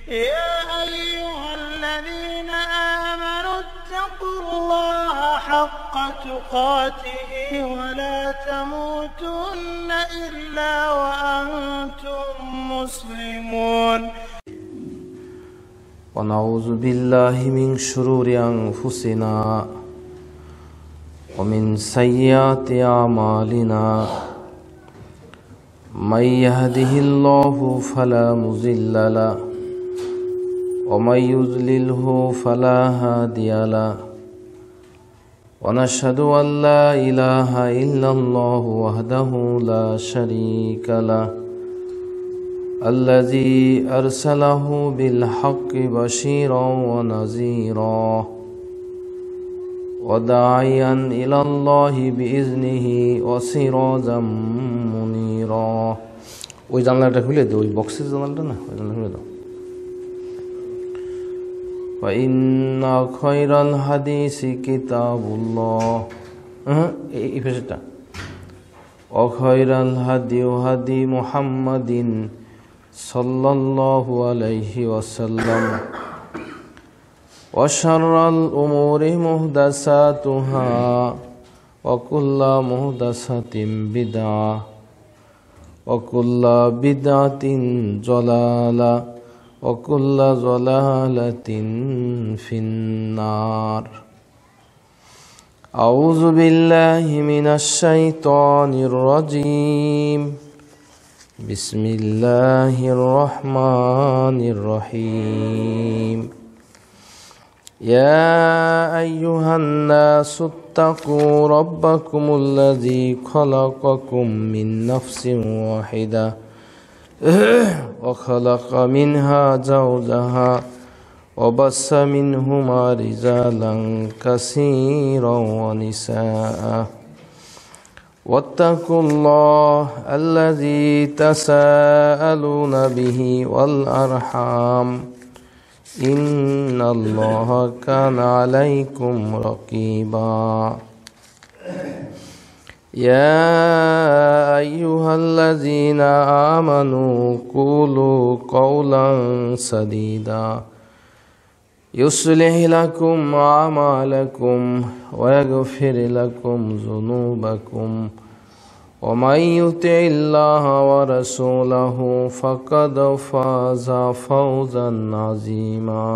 يا أيها الذين آمنوا اتقوا الله حق تقاته ولا تموتن إلا وأنتم مسلمون. ونعوذ بالله من شرور أنفسنا ومن سيئات أعمالنا من يهده الله فلا مضل له ومن يضلله فلا هادي له ونشهد أن لا إله إلا الله وحده لا شريك له الذي أرسله بالحق بشيرا ونذيرا وداعيا إلى الله بإذنه وسراجا منيرا. ওই জানলাটা খুলে দাও, ওই বক্সের জানলাটা না, ওই জানলা খুলে দাও। فإن خير الحديث كتاب الله এই পেশটা وخير الهدي هدي محمد صلى الله عليه وسلم وشر الأمور محدثاتها وكل محدثة بدعة وكل بدعة ضلالة وكل ضلالة في النار. أعوذ بالله من الشيطان الرجيم. بسم الله الرحمن الرحيم. يا أيها الناس اتقوا ربكم الذي خلقكم من نفس واحدة وخلق منها زوجها وبث منهما رجالا كثيرا ونساء واتقوا الله الذي تساءلون به والأرحام إن الله كان عليكم رقيبا. يا أيها الذين آمنوا قولوا قولا سديدا يصلح لكم أعمالكم ويغفر لكم ذنوبكم ومن يطع الله ورسوله فقد فاز فوزا عظيما.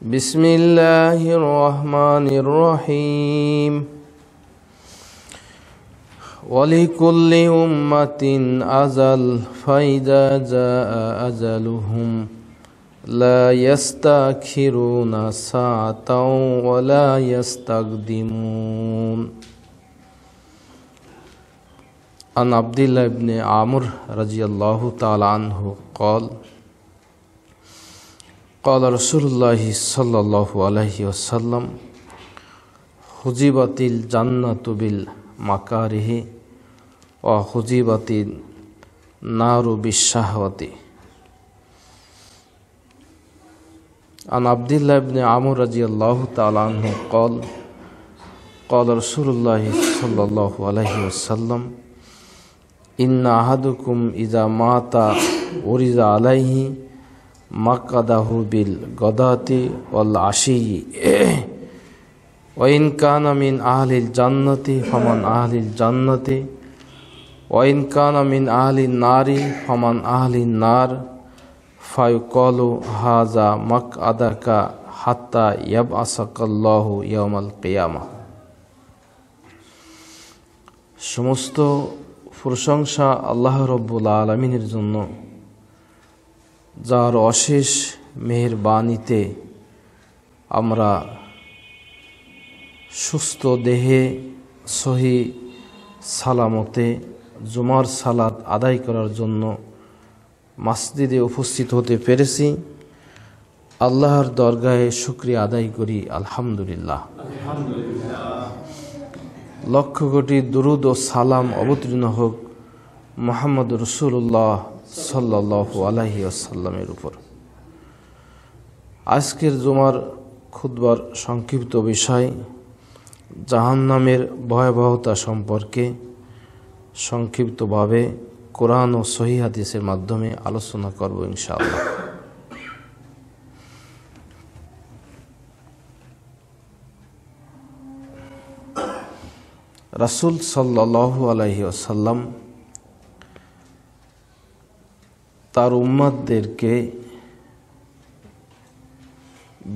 بسم الله الرحمن الرحيم. ولكل أمة أجل فإذا جاء أجلهم لا يستأخرون ساعة ولا يستقدمون. عن عبد الله بن عمرو رضي الله تعالى عنه قال قال رسول الله صلى الله عليه وسلم حجبت الجنة بالمكاره وحجبت النار بالشهوة. عن عبد الله بن عمرو رضي الله تعالى عنه قال قال رسول الله صلى الله عليه وسلم إن أحدكم إذا مات عرض عليه مقعده بالغداة والعشي وإن كان من أهل الجنة فمن أهل الجنة وإن كان من أهل النار فمن أهل النار فيقال هذا مقعدك حتى يبعثك الله يوم القيامة. সমস্ত প্রশংসা আল্লাহ রব্বুল আলামিনের জন্য, যার অশেষ মেহেরবানিতে আমরা সুস্থ দেহে সহি সালামতে জুমার সালাত আদায় করার জন্য মসজিদে উপস্থিত হতে পেরেছি। আল্লাহর দরগাহে শুকরিয়া আদায় করি, আলহামদুলিল্লাহ। লক্ষ কোটি দুরুদ ও সালাম অবতীর্ণ হোক মুহাম্মদ রাসূলুল্লাহ সাল্লাল্লাহু আলাইহি ওয়াসাল্লামের উপর। আজকের জুমার খুতবার সংক্ষিপ্ত বিষয় জাহান্নামের ভয়াবহতা সম্পর্কে সংক্ষিপ্তভাবে কোরআন ও সহিহ হাদিসের মাধ্যমে আলোচনা করব ইনশাআল্লাহ। রাসূল সাল্লাল্লাহু আলাইহি ওয়াসাল্লাম তার উম্মতদেরকে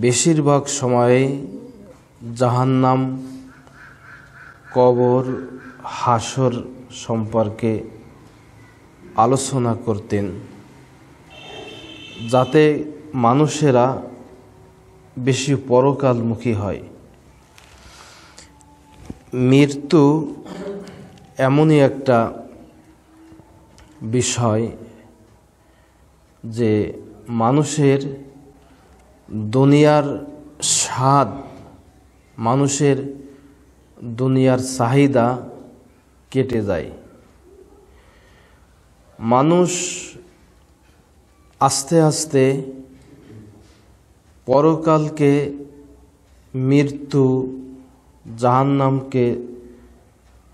বেশিরভাগ সময়ে জাহান্নাম, কবর, হাসর সম্পর্কে আলোচনা করতেন, যাতে মানুষেরা বেশি পরকালমুখী হয়। মৃত্যু এমনই একটা বিষয় যে মানুষের দুনিয়ার স্বাদ, মানুষের দুনিয়ার চাহিদা কেটে যায়। মানুষ আস্তে আস্তে পরকালকে, মৃত্যু, জাহান্নামকে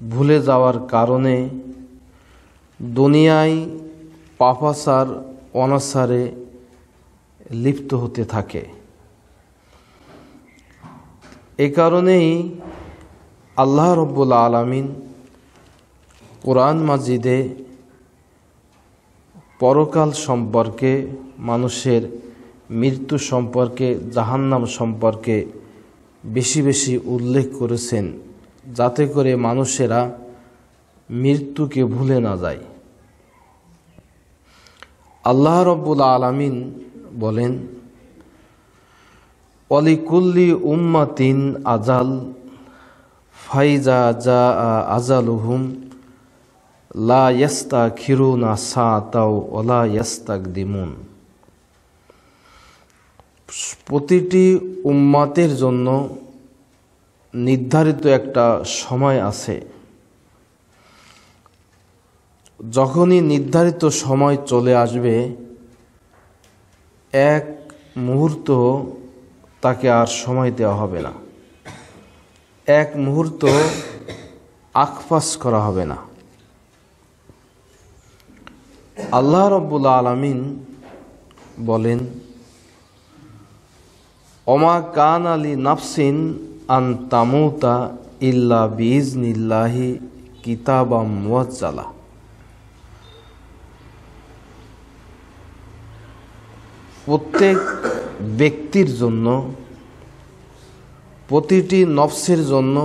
ভুলে যাওয়ার কারণে দুনিয়ায় পাপাচার, অনাচারে লিপ্ত হতে থাকে। এ কারণেই আল্লাহ রাব্বুল আলামিন কোরআন মাজিদে পরকাল সম্পর্কে, মানুষের মৃত্যু সম্পর্কে, জাহান্নাম সম্পর্কে বেশি বেশি উল্লেখ করেছেন, যাতে করে মানুষেরা মৃত্যুকে ভুলে না যায়। আল্লাহ রাব্বুল আলামিন বলেন, ওয়ালিকুল্লি উম্মাতিন আজাল ফাইজা জা আজালুহুম লা ইয়াস্তাখিরুনা সাআতাও ওয়া লা ইয়াস্তাকদিমুন। প্রতিটি উম্মাতের জন্য নির্ধারিত একটা সময় আছে। যখনই নির্ধারিত সময় চলে আসবে, এক মুহূর্ত তাকে আর সময় দেওয়া হবে না, এক মুহূর্ত আকপাস করা হবে না। আল্লাহ রাব্বুল আলামিন বলেন, ওমা কানা লি নাফসিন আন তামুতা ইল্লা বিইজনিল্লাহি কিতাবাম মুআজ্জালা। প্রত্যেক ব্যক্তির জন্য, প্রতিটি নফসের জন্য,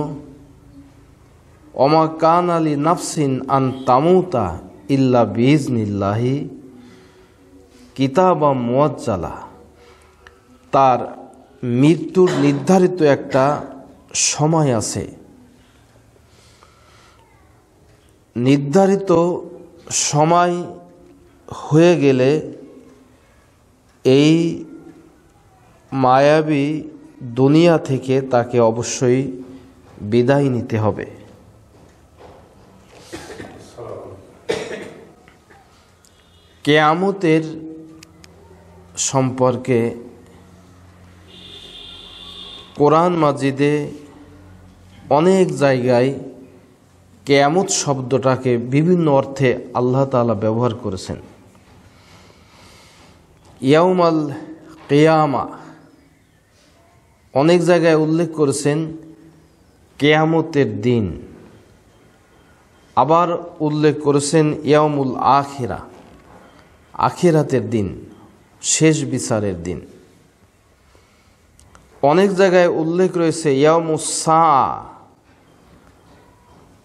ওমা কানা লি নাফসিন আন তামুতা ইল্লা বিইজনিল্লাহি কিতাবাম মুআজ্জালা, তার মৃত্যুর নির্ধারিত একটা সময় আছে। নির্ধারিত সময় হয়ে গেলে এই মায়াবী দুনিয়া থেকে তাকে অবশ্যই বিদায় নিতে হবে। কিয়ামতের সম্পর্কে কোরআন মাজিদে অনেক জায়গায় কিয়ামত শব্দটাকে বিভিন্ন অর্থে আল্লাহ তাআলা ব্যবহার করেছেন। ইয়াউমাল কিয়ামা অনেক জায়গায় উল্লেখ করেছেন কিয়ামতের দিন, আবার উল্লেখ করেছেন ইয়াউমুল আখিরা, আখিরাতের দিন, শেষ বিচারের দিন। অনেক জায়গায় উল্লেখ রয়েছে ইয়াউমুস সাআ,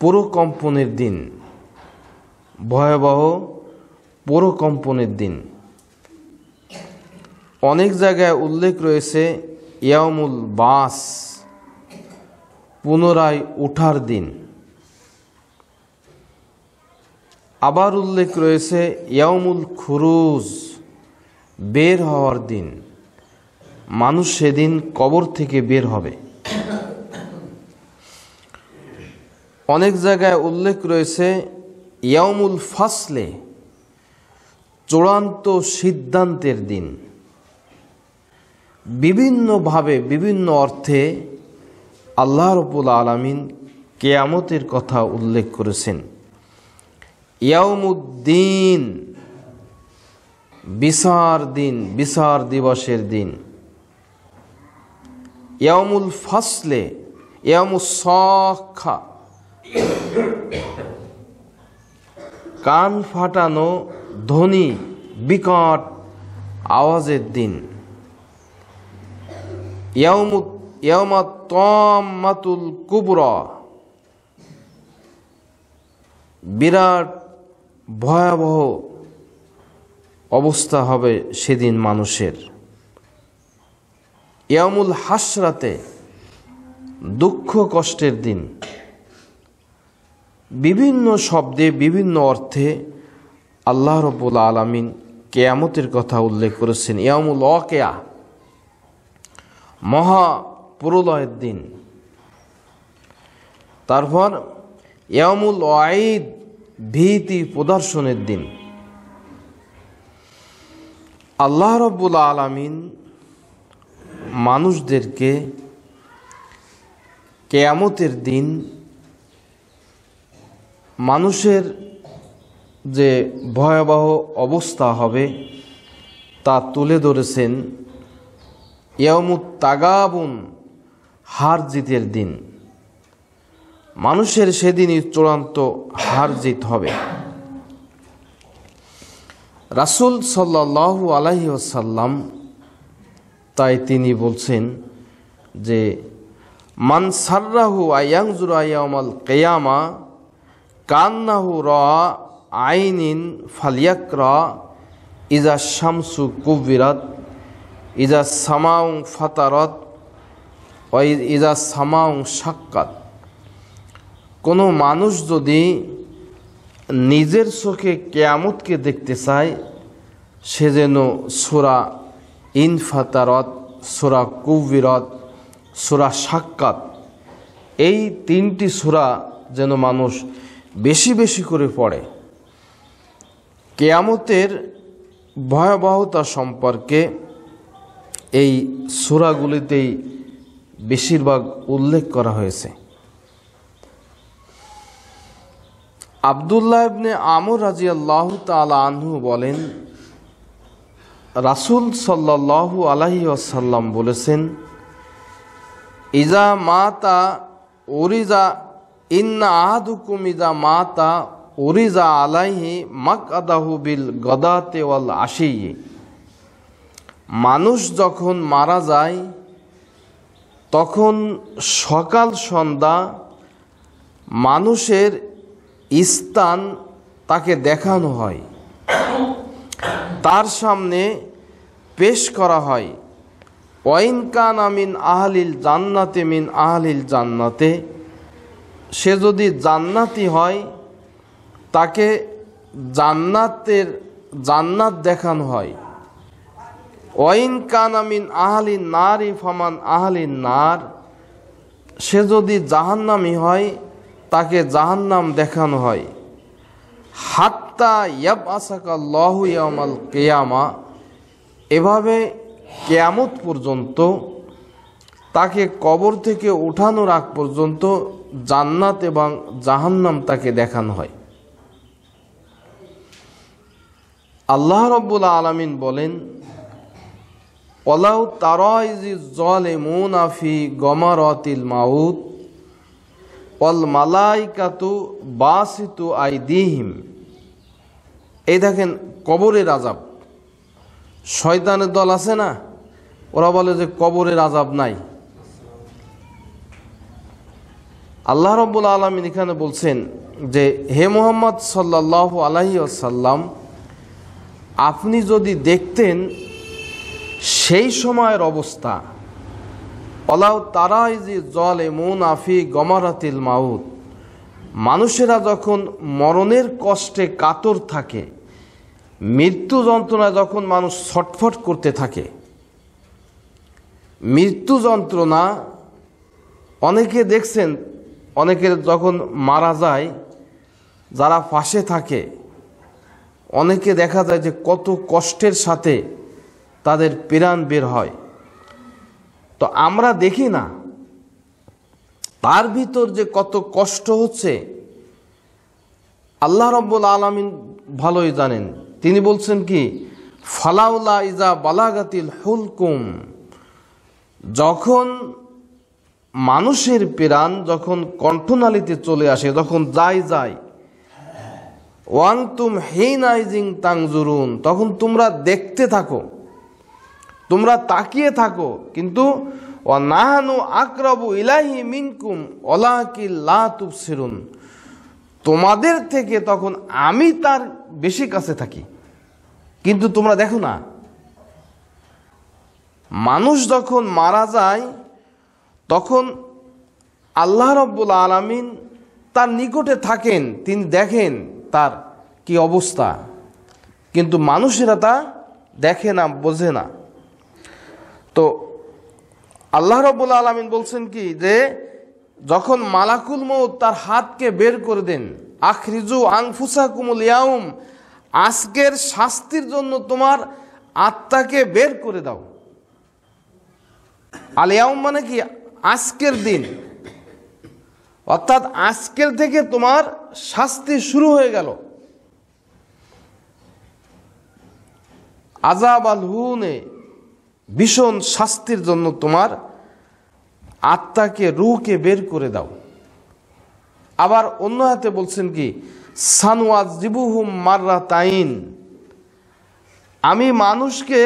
পুরকম্পনের দিন, ভয়াবহ পুরকম্পনের দিন। অনেক জায়গায় উল্লেখ রয়েছে ইয়াউমুল বাস, পুনরায় ওঠার দিন। আবার উল্লেখ রয়েছে ইয়াউমুল খুরুজ, বের হওয়ার দিন, মানুষ সেদিন কবর থেকে বের হবে। অনেক জায়গায় উল্লেখ রয়েছে ইয়াউমুল ফাসলে, চূড়ান্ত সিদ্ধান্তের দিন। বিভিন্নভাবে, বিভিন্ন অর্থে আল্লাহ রাব্বুল আলামিন কিয়ামতের কথা উল্লেখ করেছেন। ইয়াউমুদ্দিন, বিচার দিন, বিচার দিবসের দিন। ইয়াউমুল ফাসলে, ইয়াউমুস সাখা, কান ফাটানো ধ্বনি, বিকট আওয়াজের দিন। ইয়াউমাত তাম্মাতুল কুবরা, বিরাট ভয়াবহ অবস্থা হবে সেদিন মানুষের। ইয়াউমুল হাসরাতে, দুঃখ কষ্টের দিন। বিভিন্ন শব্দে বিভিন্ন অর্থে আল্লাহ রাব্বুল আলামিন কিয়ামতের কথা উল্লেখ করেছেন। ইয়াউমুল ওয়াকিয়া, মহা প্রলয়ের দিন। তারপর ইয়াউমুল ওয়াঈদ, ভীতি প্রদর্শনের দিন। আল্লাহ রাব্বুল আলামিন মানুষদেরকে কিয়ামতের দিন মানুষের যে ভয়াবহ অবস্থা হবে তা তুলে ধরেছেন। ইয়াউমুত তাগাবুন, হার জিতের দিন। মানুষের সেদিনই চূড়ান্ত হার জিত হবে। রাসূল সাল্লাল্লাহু আলাইহি ওয়াসাল্লাম তাই তিনি বলছেন যে মান সাররাহু আয়ানজুরা ইয়াউমাল কিয়ামা কান্নাহু রা আইনিন ফালিয়াকরা ইজা শামসু কুবিরাত ইজা সামাউ ফাতারাত ওয়া ইজা সামাউ শাক্কাত। কোনো মানুষ যদি নিজের চোখে কিয়ামতকে দেখতে চায়, সে যেন সূরা ইনফাতারাত, সূরা কুবিরাত, সূরা শাক্কাত, এই তিনটি সূরা যেন মানুষ বেশি বেশি করে পড়ে। কিয়ামতের ভয়াবহতা সম্পর্কে এই সূরাগুলিতেই বেশিরভাগ উল্লেখ করা হয়েছে। আব্দুল্লাহ ইবনে আমর রাদিয়াল্লাহু তাআলা আনহু বলেন, রাসূল সাল্লাল্লাহু আলাইহি ওয়াসাল্লাম বলেছেন, ইজা মাতা উরিজা ইন্না আহাদুকুম ইজা মাতা উরিজা আলাইহি মাকআদাহু বিল গাদাতি ওয়াল আশিয়্যি। মানুষ যখন মারা যায় তখন সকাল সন্ধ্যা মানুষের স্থান তাকে দেখানো হয়, তার সামনে পেশ করা হয়। ওয়াইন কানা মিন আহলিল জান্নাতে মিন আহলিল জান্নাতে, সে যদি জান্নাতি হয় তাকে জান্নাত দেখানো হয়। ওয়াইন কানা মিন আহলিন নারি ফামান আহলিন নার, সে যদি জাহান্নামী হয় তাকে জাহান্নাম দেখানো হয়। হাত্তা ইয়াবআসাকাল্লাহু ইয়াউমাল কিয়ামা, এভাবে কিয়ামত পর্যন্ত তাকে কবর থেকে উঠানোর আগ পর্যন্ত জান্নাত এবং জাহান্নাম তাকে দেখানো হয়। আল্লাহ রাব্বুল আলামিন বলেন, ওয়ালাউ তারা ইযিজ যালিমুনা ফি গামারাতিল মাউত ওয়াল মালাইকাতু বাসিতু আইদিহিম। এই দেখেন কবরের আযাব। শয়তানের দল আছে না, ওরা বলে যে কবরের আযাব নাই। আল্লাহ রাব্বুল আলামিন এখানে বলছেন যে হে মুহাম্মদ সাল্লাল্লাহু আলাইহি ওয়াসাল্লাম, আপনি যদি দেখতেন সেই সময়ের অবস্থা, ওয়ালাউ তারা ইযিজ যালিমুনা ফি গামারাতিল মাউত, মানুষেরা যখন মরণের কষ্টে কাতর থাকে, মৃত্যু যন্ত্রণায় যখন মানুষ ছটফট করতে থাকে। মৃত্যু যন্ত্রণা অনেকে দেখছেন, অনেকের যখন মারা যায়, যারা পাশে থাকে, অনেকে দেখা যায় যে কত কষ্টের সাথে তাদের প্রাণ বের হয়। তো আমরা দেখি না তার ভিতর যে কত কষ্ট হচ্ছে, আল্লাহ রাব্বুল আলামিন ভালোই জানেন। তিনি বলছেন কি, ফালাউলা ইজা বালাগাতিল হুলকুম, যখন মানুষের প্রাণ যখন কণ্ঠনালীতে চলে আসে, যখন যায় ওয়াংতুম হিনাইজিং তাংজুরুন, তখন তোমরা দেখতে থাকো, তোমরা তাকিয়ে থাকো, কিন্তু ওয়ানাহানু আকরাবু ইলাইহি মিনকুম ওয়ালাকিন লা তুবসিরুন, তোমাদের থেকে তখন আমি তার বেশি কাছে থাকি, কিন্তু তোমরা দেখো না। মানুষ যখন মারা যায় তখন আল্লাহ রাব্বুল আলামিন তার নিকটে থাকেন, তিনি দেখেন তার কি অবস্থা, কিন্তু মানুষেরা তা দেখে না, বোঝে না। তো আল্লাহ রাব্বুল আলামিন বলছেন কি, যে যখন মালাকুল মউত তার হাতকে বের করে দেন, আখরিজু আনফুসাকুমুল ইয়াউম, আজকের শাস্তির জন্য তোমার আত্মাকে বের করে দাও। আল ইয়াউম মানে কি, আজকের দিন, অর্থাৎ আজকের থেকে তোমার শাস্তি শুরু হয়ে গেল। আযাব আল হুনে, ভীষণ শাস্তির জন্য তোমার আত্মাকে, রূহকে বের করে দাও। আবার অন্য হাতে বলছেন কি, সানওয়াজিবুহুম মাররাতাইন, আমি মানুষকে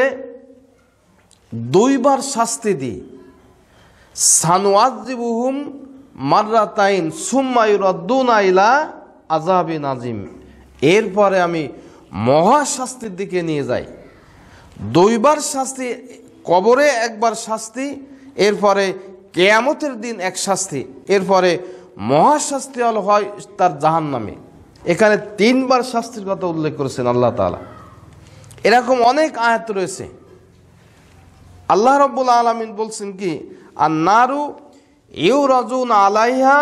দুইবার শাস্তি দিই। সানওয়াজিবুহুম মাররাতাইন সুম্মা ইউরাদ্দুনা ইলা আযাবিন আযীম, এরপরে আমি মহা শাস্তির দিকে নিয়ে যাই। দুইবার শাস্তি, কবরে একবার শাস্তি, এরপরে কিয়ামতের দিন এক শাস্তি, এরপরে মহাশাস্তি হল হয় তার জাহান্নামে। এখানে তিনবার শাস্তির কথা উল্লেখ করেছেন আল্লাহ তাআলা। এরকম অনেক আয়াত রয়েছে। আল্লাহ রাব্বুল আলামিন বলছেন কি, আন-নারু ইউরাজুনা আলাইহা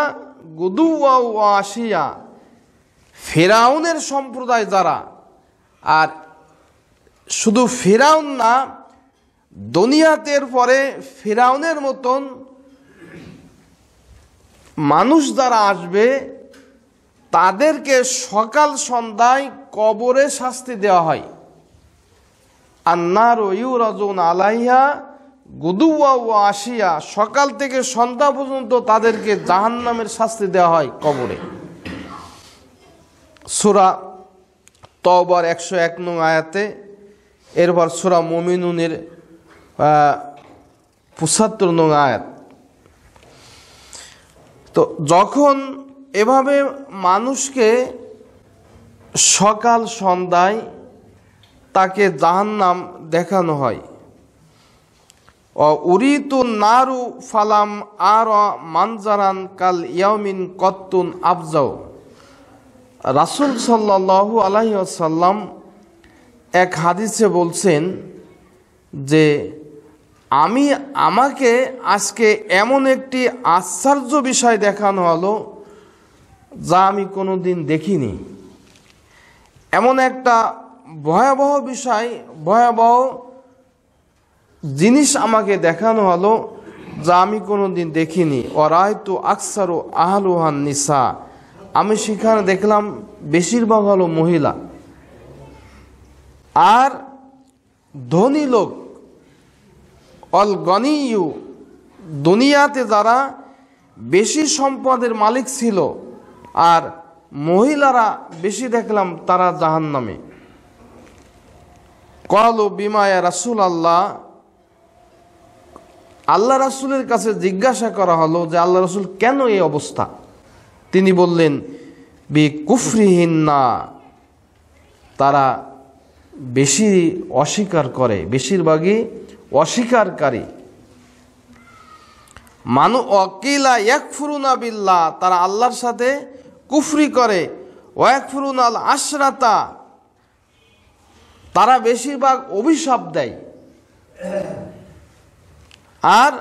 গুদুওয়া ওয়া আশিয়া, ফিরাউনের সম্প্রদায় যারা, আর শুধু ফিরাউন না, দুনিয়াতে পরে ফিরাউনের মতন মানুষ যারা আসবে, তাদেরকে সকাল সন্ধ্যায় কবরে শাস্তি দেওয়া হয়। আন-নারু ইউরাজুনা আলাইহা গুদুওয়া ওয়া আশিয়া, সকাল থেকে সন্ধ্যা পর্যন্ত তাদেরকে জাহান্নামের শাস্তি দেওয়া হয় কবরে। সূরা তওবার 101 নং আয়াতে, এরপর সূরা মুমিনুনের 75 নং আয়াত। তো যখন এভাবে মানুষকে সকাল সন্ধ্যায় তাকে জাহান্নাম দেখানো হয়, উরিতু নারু ফালাম আর মানজারান কাল ইয়াউমিন কত্তুন আফজাও, রাসূল সাল্লাল্লাহু আলাইহি ওয়াসাল্লাম এক হাদিসে বলছেন যে আমাকে আজকে এমন একটি আশ্চর্য বিষয় দেখানো হলো যা আমি কোনোদিন দেখিনি। এমন একটা ভয়াবহ বিষয়, ভয়াবহ জিনিস আমাকে দেখানো হলো যা আমি কোনোদিন দেখিনি। ওয়ারাইতু আকসারু আহলুহান নিসা, আমি সেখানে দেখলাম বেশিরভাগ হলো মহিলা। আর ধনী লোক, অল গনিয়ু, দুনিয়াতে যারা বেশি সম্পদের মালিক ছিল, আর মহিলারা বেশি দেখলাম তারা জাহান্নামে। ক্বালু বিমা ইয়া রাসূলুল্লাহ, আল্লাহ রাসূলের কাছে জিজ্ঞাসা করা হলো যে আল্লাহ রাসূল কেন এই অবস্থা? তিনি বললেন, বি কুফরিহিন্না, তারা বেশি অস্বীকার করে, বেশিরভাগই অস্বীকারী। মানু অকিলা ইয়াকফুরুনা বিল্লাহ, তারা আল্লাহর সাথে কুফরি করে। ওয়াকফুরুনাল আশরাতা, তারা বেশিরভাগ অভিশাপ দেয়। আর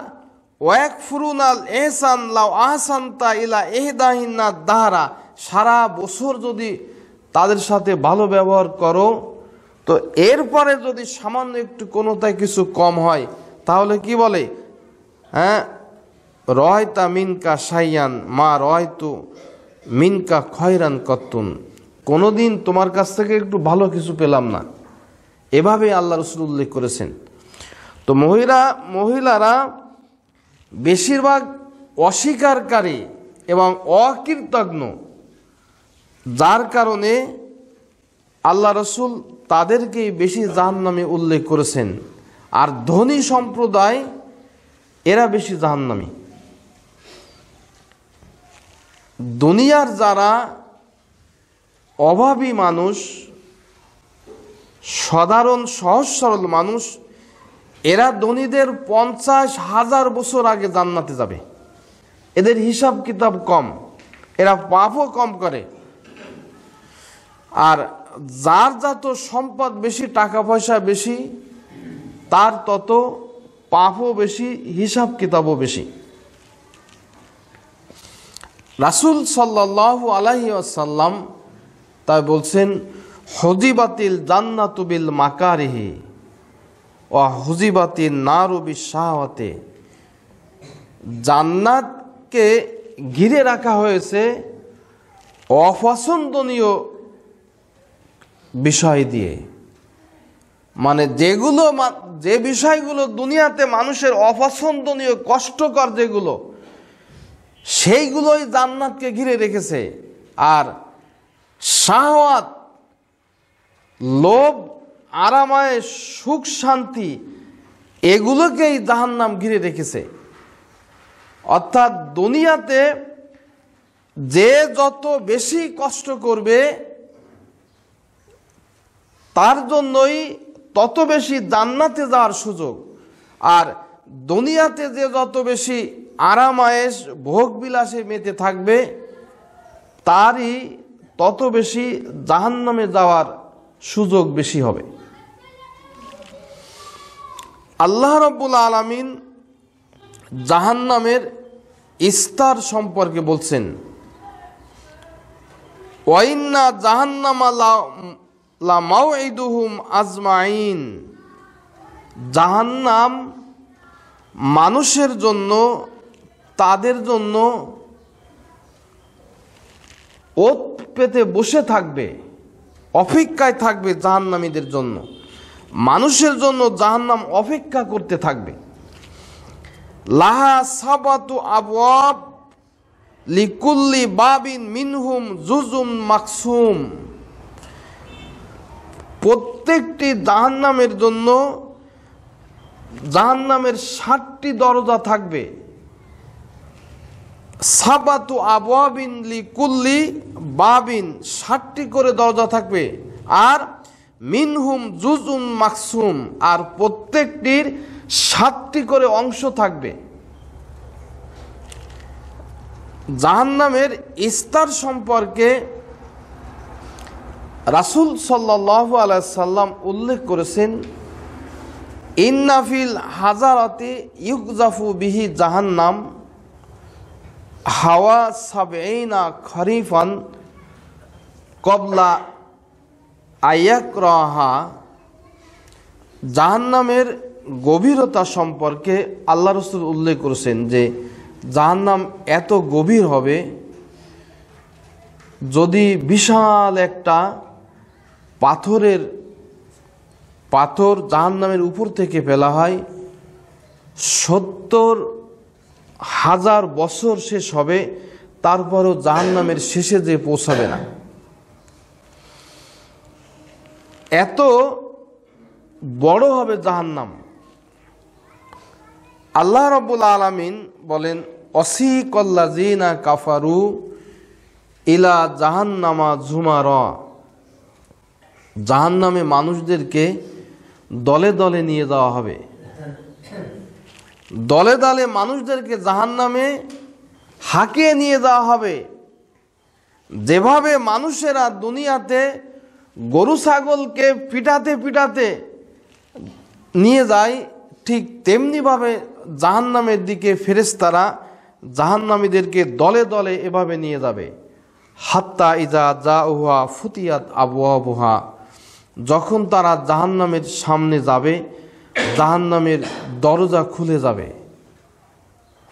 ওয়াকফুরুনাল ইহসান লাউ আহসানতা ইলা ইহদাহিন্না দাহরা, সারা বছর যদি তাদের সাথে ভালো ব্যবহার করো, তো এরপরে যদি সামান্য একটু কোনোটায় কিছু কম হয়, তাহলে কি বলে, হ্যাঁ, রয়তা মিনকা শাইয়ান মা রয়তু মিনকা খয়রান কত্তুন, কোনোদিন তোমার কাছ থেকে একটু ভালো কিছু পেলাম না, এভাবে আল্লাহ রাসূল উল্লেখ করেছেন। তো মহিলারা বেশিরভাগ অস্বীকারী এবং অকৃতজ্ঞ, যার কারণে আল্লাহ রাসূল তাদেরকেই বেশি জাহান্নামে উল্লেখ করেছেন। আর ধনী সম্প্রদায় এরা বেশি জাহান্নামী। দুনিয়ার যারা অভাবী মানুষ, সাধারণ সহজ সরল মানুষ, এরা ধনীদের 50,000 বছর আগে জান্নাতে যাবে। এদের হিসাব কিতাব কম, এরা পাপও কম করে। আর যার যত সম্পদ বেশি, টাকা পয়সা বেশি, তার তত পাপও বেশি, হিসাব কিতাবও বেশি। রাসূল সাল্লাল্লাহু আলাইহি ওয়াসাল্লাম তাই বলছেন, হুজিবাতিল জান্নাতু বিল মাকারিহি ওয়া হুজিবাতিন নারু বিশ-শাহাওয়াতি। জান্নাতকে ঘিরে রাখা হয়েছে অপছন্দনীয় বিষয় দিয়ে। মানে যে বিষয়গুলো দুনিয়াতে মানুষের অপছন্দনীয়, কষ্টকর যেগুলো, সেইগুলোই জান্নাতকে ঘিরে রেখেছে। আর শাহওয়াত, লোভ, আরামায়েশ, সুখ শান্তি, এগুলোকেই জাহান্নাম ঘিরে রেখেছে। অর্থাৎ দুনিয়াতে যে যত বেশি কষ্ট করবে, তার জন্যই তত বেশি জান্নাতে যাওয়ার সুযোগ। আর দুনিয়াতে যে যত বেশি আরামায়েশ, ভোগ বিলাসে মেতে থাকবে, তারই তত বেশি জাহান্নামে যাওয়ার সুযোগ বেশি হবে। আল্লাহ রাব্বুল আলামিন জাহান্নামের স্তর সম্পর্কে বলছেন, ওয়াইন্না জাহান্নামা লা মাউইদুহুম আজমাইন। জাহান্নাম মানুষের জন্য, তাদের জন্য ওত পেতে বসে থাকবে, অপেক্ষায় থাকবে। জাহান্নামীদের জন্য, মানুষের জন্য জাহান্নাম অপেক্ষা করতে থাকবে। লাহা সাবাতু আবওয়াব লিকুল্লি বাবিন মিনহুম জুজুম মাকসুম। প্রত্যেকটি জাহান্নামের জন্য জাহান্নামের 7টি দরজা থাকবে। সাবাতু আবওয়াবিন লিকুল্লি বাবিন, 7টি করে দরজা থাকবে। আর মিনহুম জুজুম মাকসুম, আর প্রত্যেকটির 7টি করে অংশ থাকবে। জাহান্নামের স্তর সম্পর্কে রাসূল সাল্লাল্লাহু আলাইহি সাল্লাম উল্লেখ করেছেন, ইন্না ফিল হাজারাতি ইউকজাফু বিহি জাহান্নাম হাওয়া 70 খরিফান কবলা আয়াকরাহা। জাহান্নামের গভীরতা সম্পর্কে আল্লাহ রাসূল উল্লেখ করেছেন যে জাহান্নাম এত গভীর হবে, যদি বিশাল একটা পাথর জাহান্নামের উপর থেকে ফেলা হয়, 70,000 বছর শেষ হবে, তারপরও জাহান্নামের শেষে যে পৌঁছাবে না। এত বড় হবে জাহান্নাম। আল্লাহ রাব্বুল আলামিন বলেন, অসিকাল্লাযিনা কাফারু ইলা জাহান্নামা যুমারা। জাহান্নামে মানুষদেরকে দলে দলে নিয়ে যাওয়া হবে। দলে দলে মানুষদেরকে জাহান্নামে হাঁকিয়ে নিয়ে যাওয়া হবে। যেভাবে মানুষেরা দুনিয়াতে গরু ছাগলকে পিটাতে পিটাতে নিয়ে যায়, ঠিক তেমনিভাবে জাহান্নামের দিকে ফেরেশতারা জাহান্নামীদেরকে দলে দলে এভাবে নিয়ে যাবে। হাত্তা ইজা জাউহা ফুতিয়াত আবওয়াবুহা। যখন তারা জাহান্নামের সামনে যাবে, জাহান্নামের দরজা খুলে যাবে।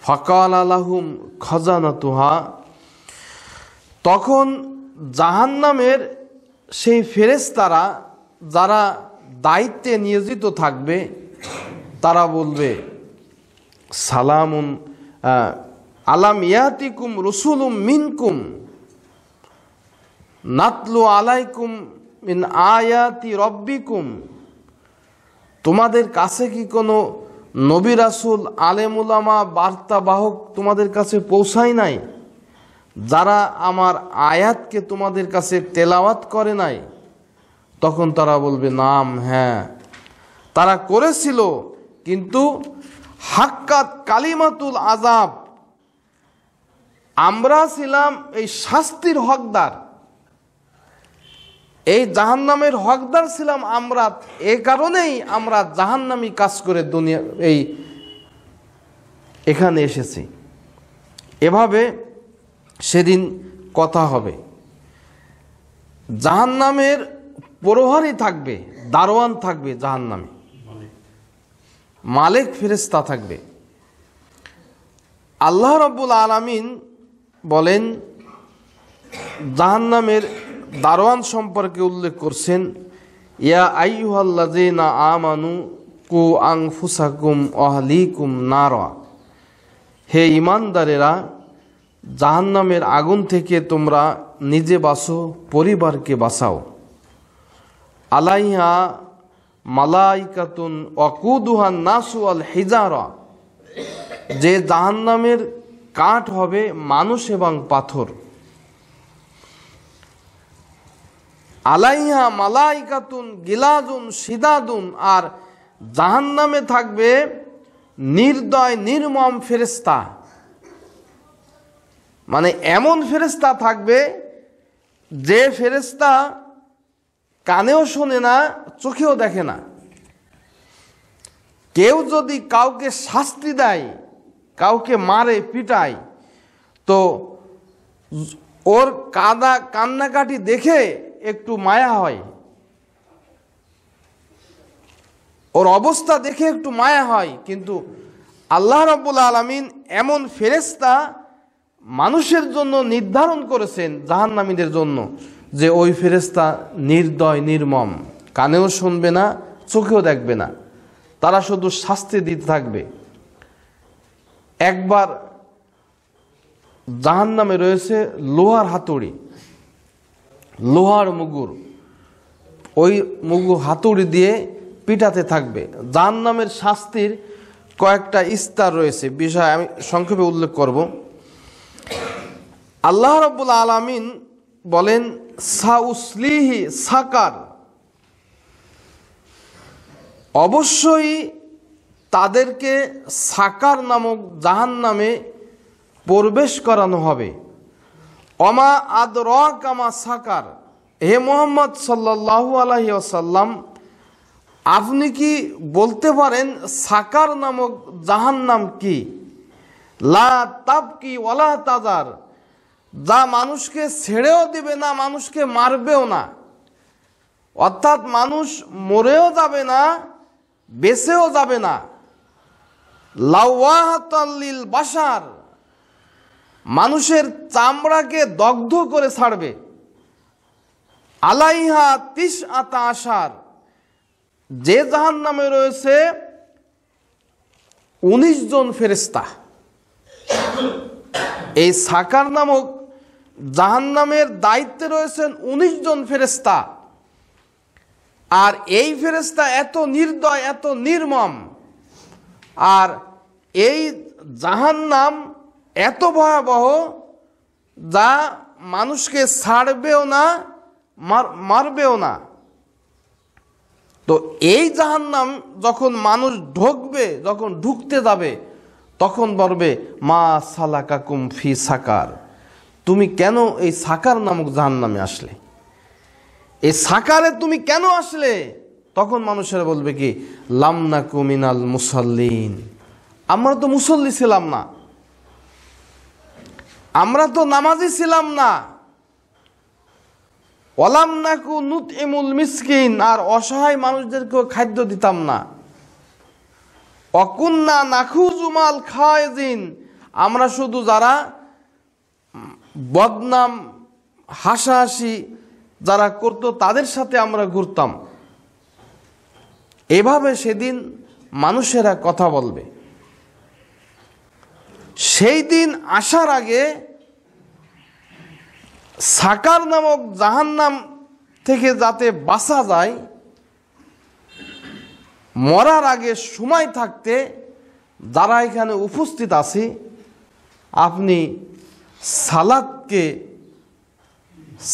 ফাকালা লাহুম খাজানাতুহা। তখন জাহান্নামের সেই ফেরেশতারা যারা দায়িত্বে নিয়োজিত থাকবে তারা বলবে সালামুন আলাম ইয়াতিকুম রসুলুম মিনকুম নাতলু আলাইকুম মিন আয়াতি রব্বিকুম, তোমাদের কাছে কি কোনো নবী রাসূল আলেম উলামা বার্তাবাহক তোমাদের কাছে পৌঁছায় নাই, যারা আমার আয়াতকে তোমাদের কাছে তেলাওয়াত করে নাই? তখন তারা বলবে নাম, হ্যাঁ তারা করেছিল, কিন্তু হাক্কাত কালিমাতুল আযাব, আমরা ছিলাম এই শাস্তির হকদার, এই জাহান্নামের হকদার ছিলাম আমরা, এ কারণেই আমরা জাহান্নামী কাজ করে দুনিয়া এখানে এসেছি। এভাবে সেদিন কথা হবে। জাহান্নামের প্রহরী থাকবে, দারোয়ান থাকবে, জাহান্নামে মালিক ফেরেশতা থাকবে। আল্লাহ রাব্বুল আলামিন বলেন জাহান্নামের দারোয়ান সম্পর্কে উল্লেখ করছেন, ইয়া আইয়ুহাল্লাযীনা আমানু কু আনফুসাকুম ওয়াহলিকুম নারা, হে ঈমানদারেরা জাহান্নামের আগুন থেকে তোমরা নিজে বাঁচো, পরিবারকে বাঁচাও। আলাইহা মালাইকাতুন ওয়াকুদুহান নাসু ওয়াল হিজারা, যে জাহান্নামের কাঠ হবে মানুষ এবং পাথর। আলাইহা মালাইকাতুন গিলাজুন শিদাদুন, আর জাহান্নামে থাকবে নির্দয় নির্মম ফেরেশতা, মানে এমন ফেরেশতা থাকবে যে ফেরেশতা কানেও শোনে না, চোখেও দেখে না। কেউ যদি কাউকে শাস্তি দেয়, কাউকে মারে পিটায়, তো ওর কান্নাকাটি দেখে একটু মায়া হয়, ওর অবস্থা দেখে একটু মায়া হয়, কিন্তু আল্লাহ রাব্বুল আলামিন এমন ফেরেশতা মানুষের জন্য নির্ধারণ করেছেন জাহান্নামীদের জন্য, যে ওই ফেরেশতা নির্দয় নির্মম, কানেও শুনবে না, চোখেও দেখবে না, তারা শুধু শাস্তি দিতে থাকবে। একবার জাহান্নামে রয়েছে লোহার হাতুড়ি, লোহার মুগুর, ওই মুগুর হাতুড়ি দিয়ে পিটাতে থাকবে। জাহান্নামের শাস্তির কয়েকটা স্তর রয়েছে, বিষয় আমি সংক্ষেপে উল্লেখ করব। আল্লাহ রাব্বুল আলামিন বলেন সাউসলিহি সাকার, অবশ্যই তাদেরকে সাকার নামক জাহান্নামে প্রবেশ করানো হবে। অমা আদরাকা মা সাকার, হে মুহাম্মদ সাল্লাল্লাহু আলাইহি ওয়াসাল্লাম, আপনি কি বলতে পারেন সাকার নামক জাহান্নাম কি? লা তাবকি ওয়ালা তাজার, যা মানুষকে ছেড়েও দিবে না, মানুষকে মারবেও না, অর্থাৎ মানুষ মরেও যাবে না, বেঁচেও যাবে না। লাওয়াহাতাল লিল বাশার, মানুষের চামড়াকে দগ্ধ করে ছাড়বে। আলাইহা তিসআতা আশার, যে জাহান্নামে রয়েছে 19 জন ফেরেশতা। এই সাকার নামক জাহান্নামের দায়িত্বে রয়েছেন 19 জন ফেরেশতা। আর এই ফেরেশতা এত নির্দয়, এত নির্মম, আর এই জাহান্নাম এত ভয়াবহ, যা মানুষকে ছাড়বেও না, মারবেও না। তো এই জাহান্নাম যখন মানুষ ঢুকবে, যখন ঢুকতে যাবে, তখন বলবে মা সালাকাকুম ফি সাকার, তুমি কেন এই সাকার নামক জাহান্নামে আসলে, এই সাকারে তুমি কেন আসলে? তখন মানুষেরা বলবে কি লাম নাকু মিনাল মুসাল্লিন, আমরা তো মুসল্লি ছিলাম না, আমরা তো নামাজি ছিলাম না। ওয়ালাম নাকু নুতইমুল মিসকিন, আর অসহায় মানুষদেরকেও খাদ্য দিতাম না। অকুন্না নাখুযু মাল খায়জিন, আমরা শুধু যারা বদনাম হাসাহাসি যারা করত তাদের সাথে আমরা ঘুরতাম। এভাবে সেদিন মানুষেরা কথা বলবে। সেই দিন আসার আগে সাকার নামক জাহান্নাম থেকে যাতে বাঁচা যায়, মরার আগে সময় থাকতে যারা এখানে উপস্থিত আছি, আপনি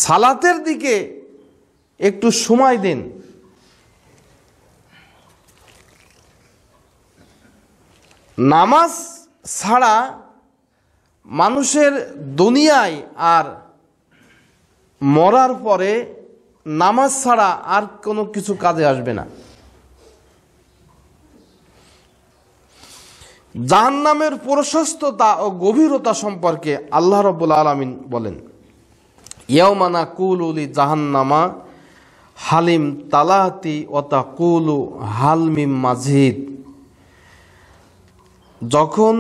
সালাতের দিকে একটু সময় দিন। নামাজ ছাড়া মানুষের দুনিয়ায় আর মরার পরে নামাজ ছাড়া আর কোনো কিছু কাজে আসবে না। জাহান্নামের প্রশস্ততা ও গভীরতা সম্পর্কে আল্লাহ রাব্বুল আলামিন বলেন, ইয়াওমা নাকুলু লি জাহান্নামা হালিম তালাতি ওয়া তাকুলু হাল মিম মাজিদ। যখন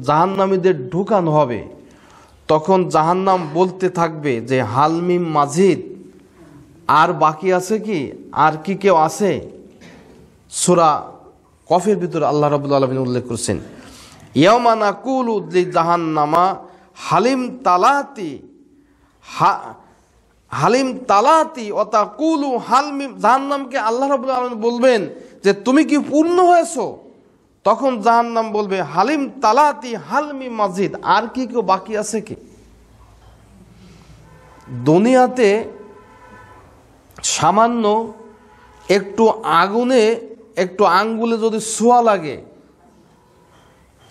জাহান্নামীদের ঢুকানো হবে, তখন জাহান্নাম বলতে থাকবে যে হালমিম মাজিদ, আর বাকি আছে কি, আর কি কেউ আছে? সূরা কফের ভিতরে আল্লাহ রাব্বুল আলামিন উল্লেখ করেছেন, ইয়াওমা নাকুলু লি জাহান্নামা হালিম তালাতি ওয়া তাকুলু হালমিম। জাহান্নামকে আল্লাহ রাব্বুল আলামিন বলবেন যে তুমি কি পূর্ণ হয়েছো? তখন জাহান্নাম বলবে হালিম তালাতি হালমি মাজিদ, আর কি কেউ বাকি আছে কি? দুনিয়াতে সামান্য একটু আগুনে একটু আঙ্গুলে যদি ছোঁয়া লাগে,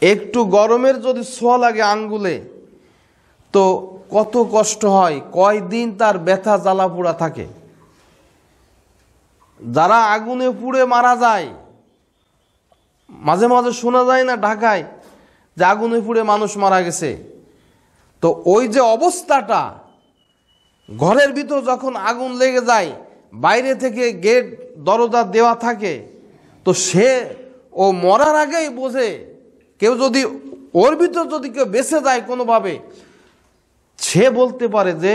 একটু গরমের যদি ছোঁয়া লাগে আঙ্গুলে, তো কত কষ্ট হয়, কয়দিন তার ব্যথা জ্বালা পোড়া থাকে। যারা আগুনে পুড়ে মারা যায়, মাঝে মাঝে শোনা যায় না ঢাকায় যে আগুনে পুড়ে মানুষ মারা গেছে, তো ওই যে অবস্থাটা, ঘরের ভিতর যখন আগুন লেগে যায়, বাইরে থেকে গেট দরজা দেওয়া থাকে, তো সে ও মরার আগেই বোঝে, কেউ যদি ওর ভিতর যদি কেউ বেঁচে যায় কোনোভাবে, সে বলতে পারে যে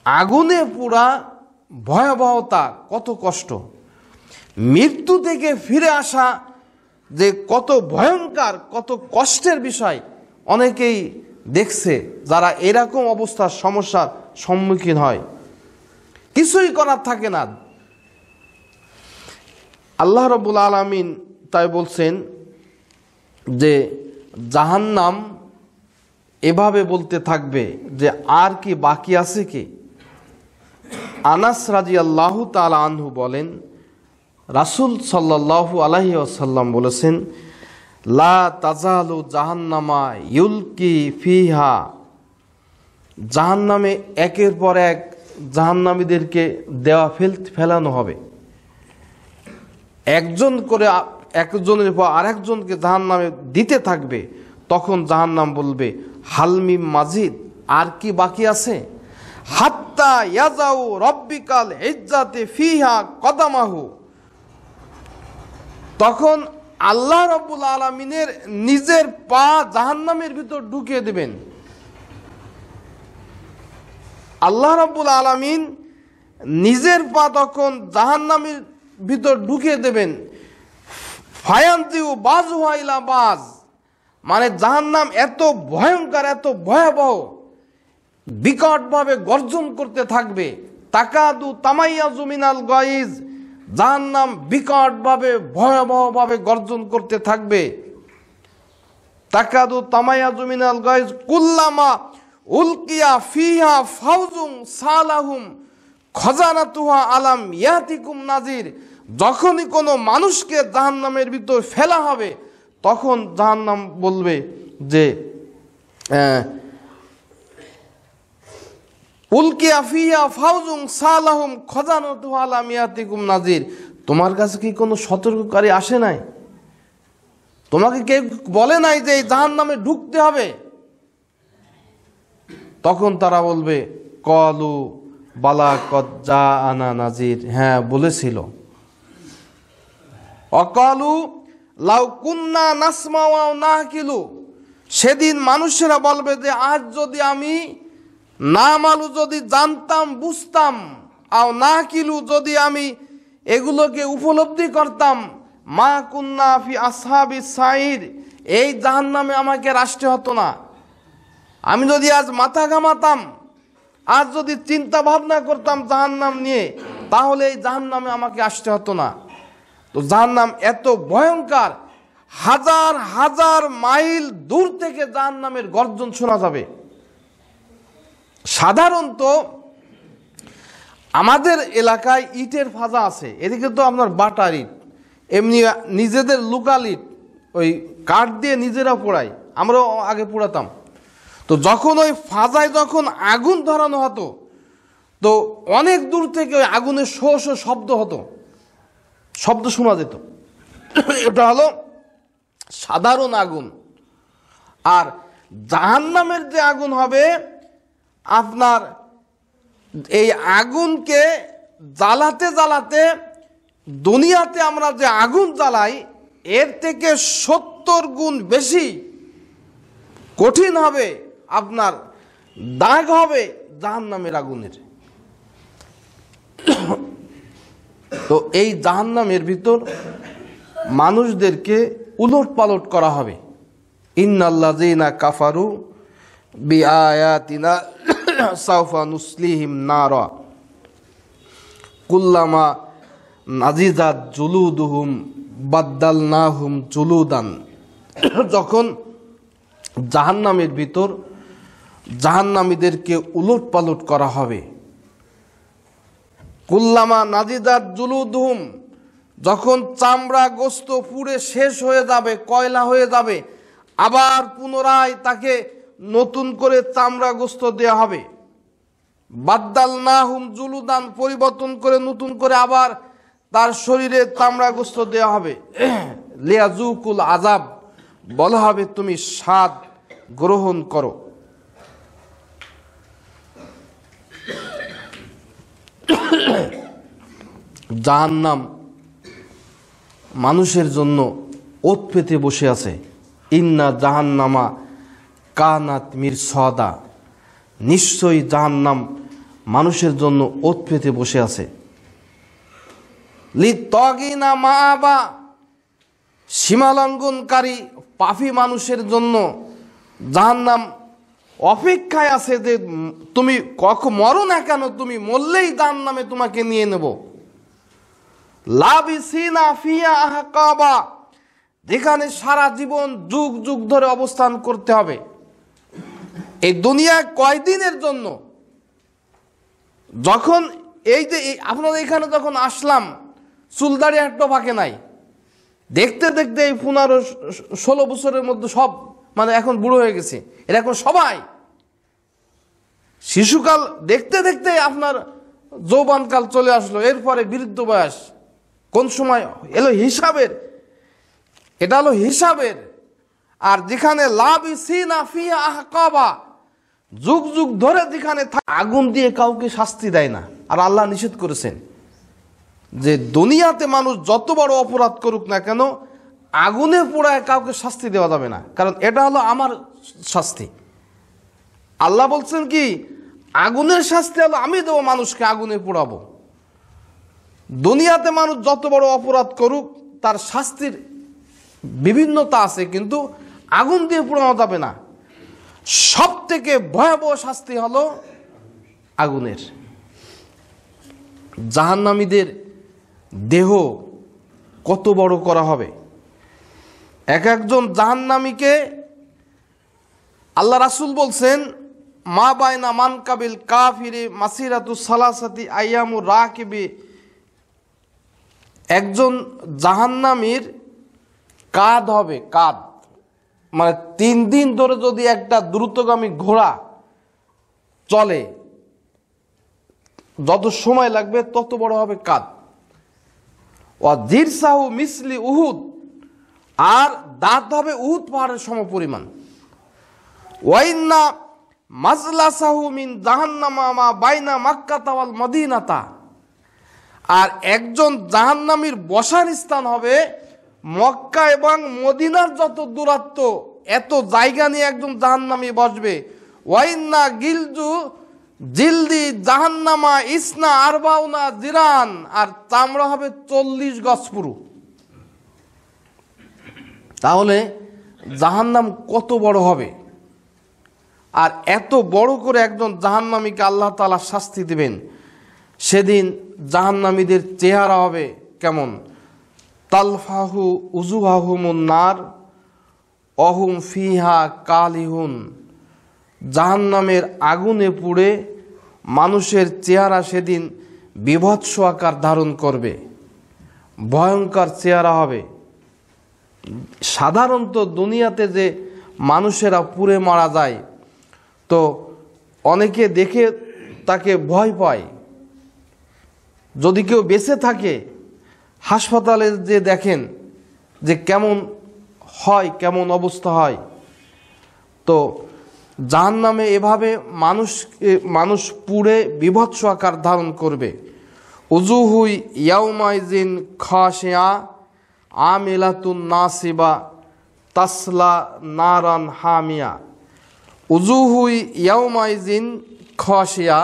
আগুনে পুড়া ভয়াবহতা কত কষ্ট, মৃত্যু থেকে ফিরে আসা যে কত ভয়ঙ্কর, কত কষ্টের বিষয় অনেকেই দেখছে, যারা এরকম অবস্থার সমস্যার সম্মুখীন হয়, কিছুই করার থাকে না। আল্লাহ রাব্বুল আলামিন তাই বলছেন যে জাহান্নাম এভাবে বলতে থাকবে যে আর কি বাকি আছে কি? আনাস রাদিয়াল্লাহু তাআলা আনহু বলেন, রাসূল সাল্লাল্লাহু আলাইহি ওয়াসাল্লাম বলেছেন, লা তাজালু জাহান্নামা ইউলকি ফিহা। জাহান্নামে একের পর এক জাহান্নামীদেরকে দেওয়া ফেলানো হবে, একজন করে একজনের পর আরেকজনকে জাহান্নামে দিতে থাকবে। তখন জাহান্নাম বলবে হালমিম মাজিদ, আর কি বাকি আছে? হাত্তা ইয়াজাউ রব্বিকাল ইজ্জাতি ফিহা কদামাহু। তখন আল্লাহ রাব্বুল আলামিনের নিজের পা জাহান্নামের ভিতর ঢুকিয়ে দেবেন। আল্লাহ রাব্বুল আলামিন নিজের পা তখন জাহান্নামের ভিতর ঢুকিয়ে দেবেন। ফায়ান্তিউ বাজুহা ইলা বাজ, মানে জাহান্নাম এত ভয়ঙ্কর, এত ভয়াবহ, বিকটভাবে গর্জন করতে থাকবে। তাকাদু তামাইয়াজু মিনাল গাইজ, জাহান্নাম বিকটভাবে ভয়াবহভাবে গর্জন করতে থাকবে। তাকাদু তামাইয়াজু মিনাল গাইজ কুল্লামা উলকিয়া ফিহা ফাউজুন সালাহুম খজানাতুহা আলাম ইয়াতিকুম নাজির। যখনই কোনো মানুষকে জাহান্নামের ভিতর ফেলা হবে, তখন জাহান্নাম বলবে যে উলকিয়া ফিহা ফাউজুন সালাহুম খজানাতুহা আলাম ইয়াতিকুম নাজির। তোমার কাছে কি কোনো সতর্ককারী আসে নাই? তোমাকে কেউ বলে নাই যে এই জাহান্নামে ঢুকতে হবে? তখন তারা বলবে কলু বালা কদ জাআনা নাজির, হ্যাঁ বলেছিল। অকালু লাউ কুন্না নাসমাউ আও নাকিলু, সেদিন মানুষেরা বলবে যে আজ যদি আমি না মালু যদি জানতাম বুঝতাম, আর না কিলু যদি আমি এগুলোকে উপলব্ধি করতাম, মা কুন্না ফি আসহাবিস সাইর, এই জাহান্নামে আমাকে রাষ্ট্র হতো না। আমি যদি আজ মাথা ঘামাতাম, আজ যদি চিন্তা ভাবনা করতাম জাহান্নাম নিয়ে, তাহলে এই জাহান্নামে আমাকে আসতে হতো না। তো জাহান্নাম এত ভয়ঙ্কর, হাজার হাজার মাইল দূর থেকে জাহান্নামের গর্জন শোনা যাবে। সাধারণত আমাদের এলাকায় ইটের ফাজা আছে, এদিকে তো আপনার বাটার ইট, এমনি নিজেদের লোকাল ইট, ওই কাঠ দিয়ে নিজেরা পোড়াই, আমরাও আগে পোড়াতাম। তো যখন ওই ফাজায় যখন আগুন ধরানো হতো, তো অনেক দূর থেকে ওই আগুনের শো শো শব্দ হতো, শব্দ শোনা যেত। এটা হলো সাধারণ আগুন। আর জাহান্নামের যে আগুন হবে, আপনার এই আগুনকে জ্বালাতে জ্বালাতে দুনিয়াতে আমরা যে আগুন জ্বালাই এর থেকে 70 গুণ বেশি কঠিন হবে, আপনার দাগ হবে জাহান্নামের আগুনের। তো এই জাহান্নামের ভিতর মানুষদেরকে উলট পালট করা হবে। ইন্নাল্লাযীনা কাফারু বিআয়াতিনা সাওফা নুসলিহিম নারা কুল্লামা নাজিজাত জুলুদুহুম বাদদালনাহুম জুলুদান। যখন জাহান্নামের ভিতর জাহান্নামীদেরকে উলট পালট করা হবে, কুল্লামা নাজিজাত জুলুদুহুম, যখন চামড়া গোস্ত পুড়ে শেষ হয়ে যাবে, কয়লা হয়ে যাবে, আবার পুনরায় তাকে নতুন করে চামড়া গোস্ত দেওয়া হবে। বাদদালনাহুম জুলুদান, পরিবর্তন করে নতুন করে আবার তার শরীরে চামড়া গোস্ত দেওয়া হবে। লিয়াজুকুল আযাব, বলা হবে তুমি স্বাদ গ্রহণ করো। জাহান্নাম মানুষের জন্য ওত পেতে বসে আছে। ইন্না জাহান্নামা কানাত মিরসাদা, নিশ্চয়ই জাহান্নাম মানুষের জন্য ওত পেতে বসে আছে। লিত্তাগিনা মাআবা, সীমালঙ্ঘনকারী পাপী মানুষের জন্য জাহান্নাম অপেক্ষায় আছে যে তুমি মরো না কেন, তুমি মরলেই জাহান্নামে তোমাকে নিয়ে নেব। লাবিসিনা ফিহা আহকাবা, যেখানে সারা জীবন যুগ যুগ ধরে অবস্থান করতে হবে। এই দুনিয়ায় কয়দিনের জন্য? যখন এই যে আপনাদের এখানে যখন আসলাম, চুলদাড়ি একটা ফাঁকে নাই, দেখতে দেখতে এই 15-16 বছরের মধ্যে সব মানে এখন বুড়ো হয়ে গেছে। এরা এখন সবাই শিশুকাল দেখতে দেখতে আপনার যৌবনকাল চলে আসলো, এরপরে বৃদ্ধ বয়স কোন সময় এলো হিসাবের, এটা হলো হিসাবের। আর যেখানে লাবিসিনা ফিহা আহকাবা, যুগ যুগ ধরে যেখানে আগুন দিয়ে কাউকে শাস্তি দেয় না। আর আল্লাহ নিষেধ করেছেন যে দুনিয়াতে মানুষ যত বড় অপরাধ করুক না কেন, আগুনে পোড়ায় কাউকে শাস্তি দেওয়া যাবে না, কারণ এটা হলো আমার শাস্তি। আল্লাহ বলছেন কি, আগুনের শাস্তি হলো আমি দেবো মানুষকে, আগুনে পোড়াবো। দুনিয়াতে মানুষ যত বড় অপরাধ করুক তার শাস্তির বিভিন্নতা আছে, কিন্তু আগুন দিয়ে পোড়ানো যাবে না। সব থেকে ভয়াবহ শাস্তি হলো আগুনের। জাহান্নামীদের দেহ কত বড় করা হবে। এক একজন জাহান্নামীকে আল্লাহ রাসূল বলছেন, মা বাইনা মানকাবিল কাফিরে মাসিরাতু সালাসাতি আইয়ামু রাকিবি, একজন জাহান্নামীর কাঁধ হবে, কাঁধ মানে 3 দিন ধরে যদি একটা দ্রুতগামী ঘোড়া চলে, যত সময় লাগবে তত বড় হবে কাঁধ। ওয়া জিরসাহু মিসলি উহুদ, আর দাঁত হবে উহুদ পাহাড়ের সমপরিমাণ। ওয়াইন্না মাজলাসাহু মিন জাহান্নামা মা বাইনা মাক্কাতা ওয়াল মদিনাতা, আর একজন জাহান্নামীর বসার স্থান হবে মক্কা এবং মদিনার যত দূরত্ব এত জায়গা নিয়ে একজন জাহান্নামী বসবে। ওয়াইন্না গিলজু জিলদি জাহান্নামা ইসনা আরবাউনা জিরান, আর চামড়া হবে 40 গজ পুরু। তাহলে জাহান্নাম কত বড় হবে? আর এত বড় করে একজন জাহান্নামীকে আল্লাহ তাআলা শাস্তি দিবেন। সেদিন জাহান্নামীদের চেহারা হবে কেমন? তালফাহু উজুহাহুমুন নার অহুম ফিহা কালিহুন। জাহান্নামের আগুনে পুড়ে মানুষের চেহারা সেদিন বিভৎস আকার ধারণ করবে, ভয়ঙ্কর চেহারা হবে। সাধারণত দুনিয়াতে যে মানুষেরা পুড়ে মারা যায়, তো অনেকে দেখে তাকে ভয় পায়। যদি কেউ বেঁচে থাকে, হাসপাতালে যে দেখেন যে কেমন হয়, কেমন অবস্থা হয়। তো জাহান্নামে এভাবে মানুষ পুড়ে বিভৎস আকার ধারণ করবে। উজুহুই ইয়াউমাইজিন খাশিয়া আমিলাতুন নাসিবা তাসলা নারান হামিয়া। উজুহুই ইয়াউমাইজিন খাশিয়া,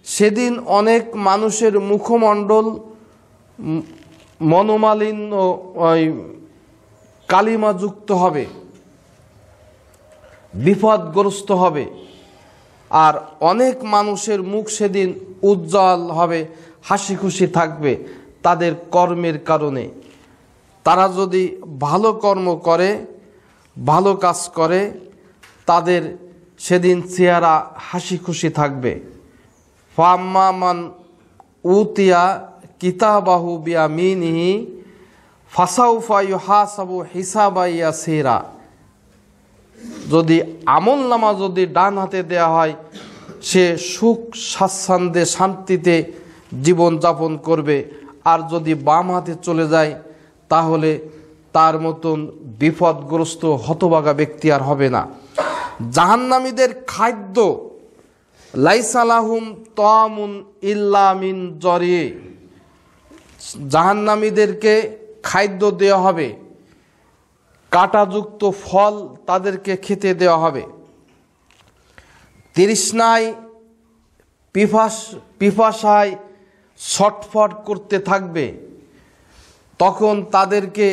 সেদিন অনেক মানুষের মুখমণ্ডল মনোমালিন্য কালিমাযুক্ত হবে, বিপদগ্রস্ত হবে। আর অনেক মানুষের মুখ সেদিন উজ্জ্বল হবে, হাসি খুশি থাকবে তাদের কর্মের কারণে। তারা যদি ভালো কর্ম করে, ভালো কাজ করে, তাদের সেদিন চেহারা হাসি খুশি থাকবে। ফাম্মা মান উতিয়া কিতাবাহু বিয়ামিনিহি ফাসাউফা ইউহাসাবু হিসাবা ইয়াসিরা। যদি আমল নামা যদি ডান হাতে দেয়া হয়, সে সুখ স্বাচ্ছন্দ্যে শান্তিতে জীবন যাপন করবে। আর যদি বাম হাতে চলে যায়, তাহলে তার মতন বিপদগ্রস্ত হতভাগা ব্যক্তি আর হবে না। জাহান্নামীদের খাদ্য লাইসা লাহুম তাআমুন ইল্লা মিন জরি। জাহান্নামীদেরকে খাদ্য দেওয়া হবে, কাঁটাযুক্ত ফল তাদেরকে খেতে দেওয়া হবে। তৃষ্ণায় পিপাসায় ছটফট করতে থাকবে, তখন তাদেরকে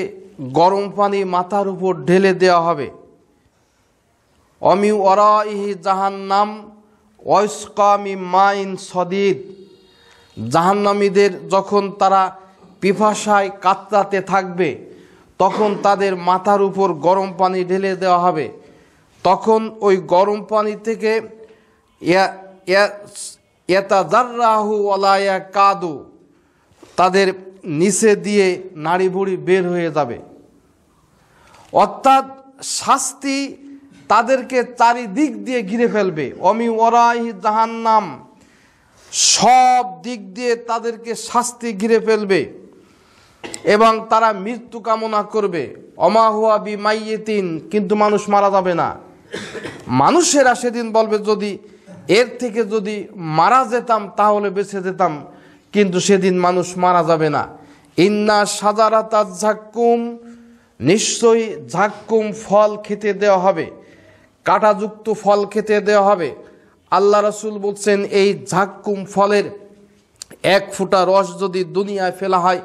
গরম পানি মাথার উপর ঢেলে দেওয়া হবে। অমি ওয়ারাইহি জাহান্নাম ওয়াসকা মিন মাইন সদিদ। জাহান্নামীদের যখন তারা পিপাসায় কাতরাতে থাকবে, তখন তাদের মাথার উপর গরম পানি ঢেলে দেওয়া হবে। তখন ওই গরম পানি থেকে ইয়াতাজাররাহু ওয়ালা ইয়াকাদু, তাদের নিচে দিয়ে নাড়ি ভুড়ি বের হয়ে যাবে। অর্থাৎ শাস্তি তাদেরকে চারিদিক দিয়ে ঘিরে ফেলবে। অমি ওয়ারাইহি জাহান্নাম, সব দিক দিয়ে তাদেরকে শাস্তি ঘিরে ফেলবে এবং তারা মৃত্যু কামনা করবে। অমা হুয়া বিমাইয়িতিন, কিন্তু মানুষ মারা যাবে না। মানুষেরা সেদিন বলবে, যদি এর থেকে যদি মারা যেতাম তাহলে বেঁচে যেতাম, কিন্তু সেদিন মানুষ মারা যাবে না। ইন্না শাজারাতাজ ঝাক্কুম, নিশ্চয়ই ঝাক্কুম ফল খেতে দেওয়া হবে, কাঁটাযুক্ত ফল খেতে দেওয়া হবে। আল্লাহ রাসূল বলছেন, এই ঝাক্কুম ফলের এক ফোঁটা রস যদি দুনিয়ায় ফেলা হয়,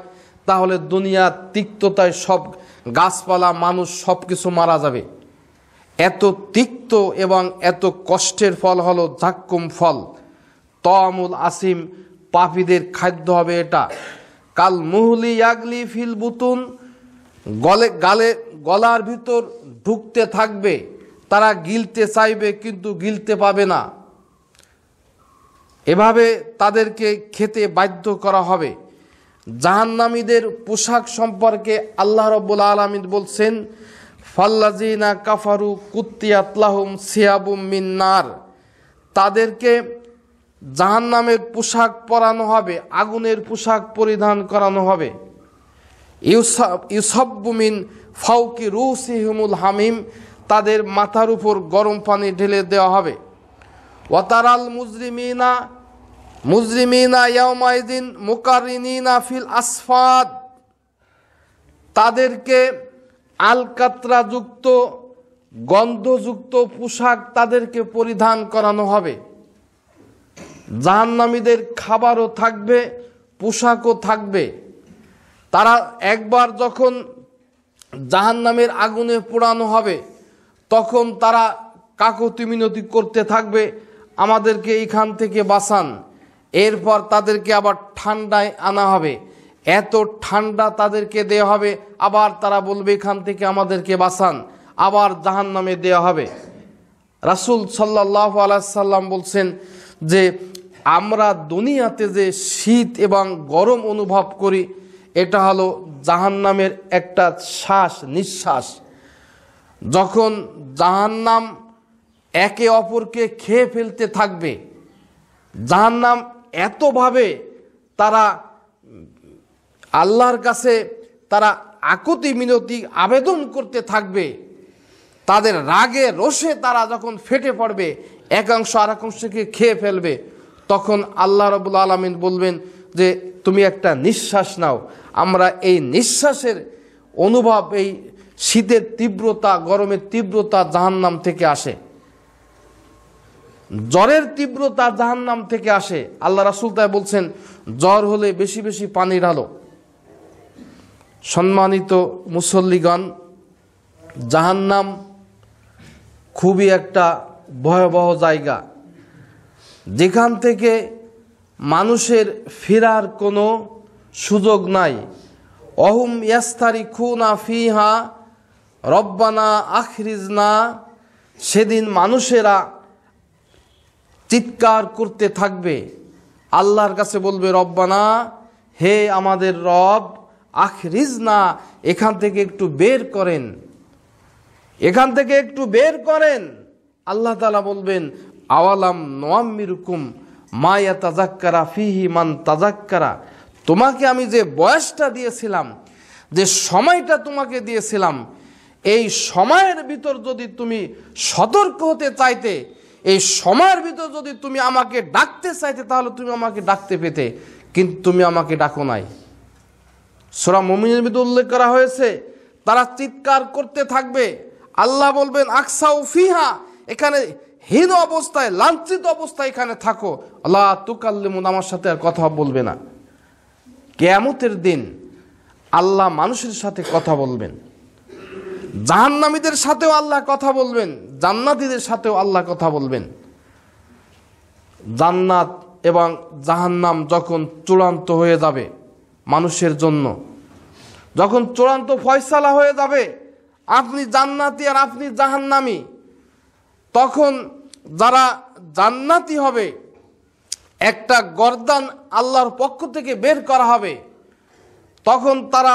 তাহলে দুনিয়ার তিক্ততায় সব গাছপালা মানুষ সব কিছু মারা যাবে। এত তিক্ত এবং এত কষ্টের ফল হলো ঝাক্কুম ফল। তামুল আসিম, পাপীদের খাদ্য হবে এটা। কাল মুহলি ইয়াগলি ফিল বুতুন, গলার ভিতর ঢুকতে থাকবে। তারা গিলতে চাইবে কিন্তু গিলতে পাবে না। এভাবে তাদেরকে খেতে বাধ্য করা হবে। জাহান্নামীদের পোশাক সম্পর্কে আল্লাহ রাব্বুল আলামিন বলছেন, ফাল্লাযিনা কাফারু কুত্তিয়াত লাহুম সিয়াবুম মিন নার। তাদেরকে জাহান্নামের পোশাক পরানো হবে, আগুনের পোশাক পরিধান করানো হবে। ইউসাব্বু মিন ফাওকি রুসিহিমুল হামিম, তাদের মাথার উপর গরম পানি ঢেলে দেওয়া হবে। ওয়াতারাল মুজরিমিনা ইয়াউমাইদিন মুকাররিনিনা ফিল আসফাদ, তাদেরকে আলকাতরাযুক্ত গন্ধযুক্ত পোশাক তাদেরকে পরিধান করানো হবে। জাহান্নামীদের খাবারও থাকবে, পোশাকও থাকবে। তারা একবার যখন জাহান্নামের আগুনে পোড়ানো হবে তখন তারা কাকুতি মিনতি করতে থাকবে, আমাদেরকে এইখান থেকে বাঁচান। এরপর তাদেরকে আবার ঠান্ডায় আনা হবে, এত ঠান্ডা তাদেরকে দেওয়া হবে, আবার তারা বলবে এখান থেকে আমাদেরকে বাঁচান, আবার জাহান্নামে দেওয়া হবে। রাসূল সাল্লাল্লাহু আলাইহি সাল্লাম বলছেন যে আমরা দুনিয়াতে যে শীত এবং গরম অনুভব করি এটা হলো জাহান্নামের একটা নিঃশ্বাস। যখন জাহান্নাম একে অপরকে খেয়ে ফেলতে থাকবে, জাহান্নাম এতভাবে তারা আল্লাহর কাছে তারা আকুতি মিনতি আবেদন করতে থাকবে, তাদের রাগে রোষে তারা যখন ফেটে পড়বে, একাংশ আর একাংশকে খেয়ে ফেলবে, তখন আল্লাহ রাব্বুল আলামিন বলবেন যে তুমি একটা নিঃশ্বাস নাও। আমরা এই নিঃশ্বাসের অনুভব, এই শীতের তীব্রতা, গরমের তীব্রতা জাহান্নাম থেকে আসে, জ্বরের তীব্রতা জাহান্নাম থেকে আসে। আল্লাহ রাসূল তাই বলছেন জ্বর হলে বেশি বেশি পানি ঢালো। সম্মানিত মুসল্লিগণ, জাহান্নাম খুবই একটা ভয়াবহ জায়গা, যেখান থেকে মানুষের ফেরার কোনো সুযোগ নাই। অহুম ইয়াস্তারিখুনা ফিহা রব্বানা আখরিজনা, সেদিন মানুষেরা চিৎকার করতে থাকবে, আল্লাহর কাছে বলবে রব্বানা, হে আমাদের রব, আখরিজনা, এখান থেকে একটু বের করেন, এখান থেকে একটু বের করেন। আল্লাহ তাআলা বলবেন আওয়ালাম নুআম্মিরুকুম মা ইয়াতাযাক্কারা ফিহি মান তাযাক্কারা, তোমাকে আমি যে বয়সটা দিয়েছিলাম, যে সময়টা তোমাকে দিয়েছিলাম, এই সময়ের ভিতর যদি তুমি সতর্ক হতে চাইতে, এই সময়ের ভিতর যদি তুমি আমাকে ডাকতে চাইতে, তাহলে তুমি আমাকে ডাকতে পেতে, কিন্তু তুমি আমাকে ডাকো নাই। সূরা মুমিনের ভিতর উল্লেখ করা হয়েছে তারা চিৎকার করতে থাকবে, আল্লাহ বলবেন আকসাউ ফিহা, এখানে হীন অবস্থায়, লাঞ্ছিত অবস্থায় এখানে থাকো, আল্লাহ তুকাল্লিমুন, আমার সাথে আর কথা বলবে না। কিয়ামতের দিন আল্লাহ মানুষের সাথে কথা বলবেন, জাহান্নামীদের সাথেও আল্লাহ কথা বলবেন, জান্নাতীদের সাথেও আল্লাহ কথা বলবেন। জান্নাত এবং জাহান্নাম যখন চূড়ান্ত হয়ে যাবে মানুষের জন্য, যখন চূড়ান্ত ফয়সালা হয়ে যাবে, আপনি জান্নাতি আর আপনি জাহান্নামী, তখন যারা জান্নাতি হবে একটা গর্দান আল্লাহর পক্ষ থেকে বের করা হবে, তখন তারা